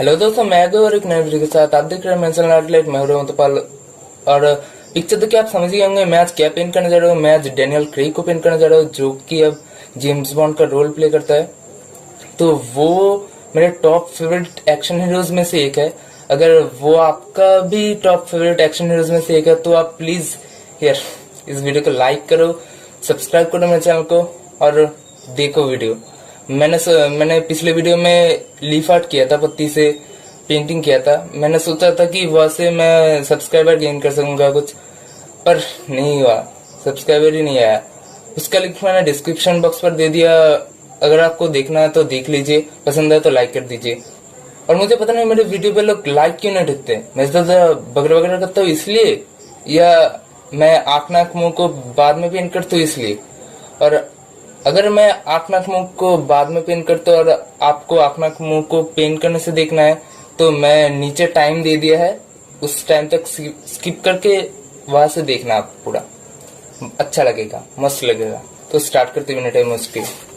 Hello दोस्तों, मैं भी और एक नए वीडियो के साथ आप देख रहे हैं मेंशन आउटलेट। मैं रेबंता पाल और पिक्चर देखिए आप समझ गए होंगे मैं आज क्या पेंट करने जा रहा हूँ। मैं आज डैनियल क्रेग को पेंट करने जा रहा हूँ जो कि अब जेम्स बॉन्ड का रोल प्ले करता है। तो वो मेरे टॉप फेवरेट एक्शन हीरोज में से एक है। अगर वो आपका भी टॉप फेवरेट एक्शन हीरोज में से एक है तो आप प्लीज यार इस वीडियो को लाइक करो, सब्सक्राइब करो मेरे चैनल को और देखो वीडियो। मैंने पिछले वीडियो में लीफ आर्ट किया था, पत्ती से पेंटिंग किया था। मैंने सोचा था कि वहां से मैं सब्सक्राइबर गेन कर सकूंगा कुछ, पर नहीं हुआ, सब्सक्राइबर ही नहीं आया। उसका लिंक मैंने डिस्क्रिप्शन बॉक्स पर दे दिया, अगर आपको देखना है तो देख लीजिए, पसंद है तो लाइक कर दीजिए। और मुझे पता नहीं मेरे वीडियो पे लोग लाइक क्यों नहीं टिकते। मैं ज्यादा बगर वगैरह करता हूँ इसलिए, या मैं आंख नाक मुंह को बाद में पेंट करता हूँ इसलिए। और अगर मैं आंख नाक मुंह को बाद में पेंट करता हूँ और आपको आंख नाक मुंह को पेंट करने से देखना है तो मैं नीचे टाइम दे दिया है, उस टाइम तक स्किप करके वहां से देखना, आप पूरा अच्छा लगेगा, मस्त लगेगा। तो स्टार्ट करते बिना टाइम उसके।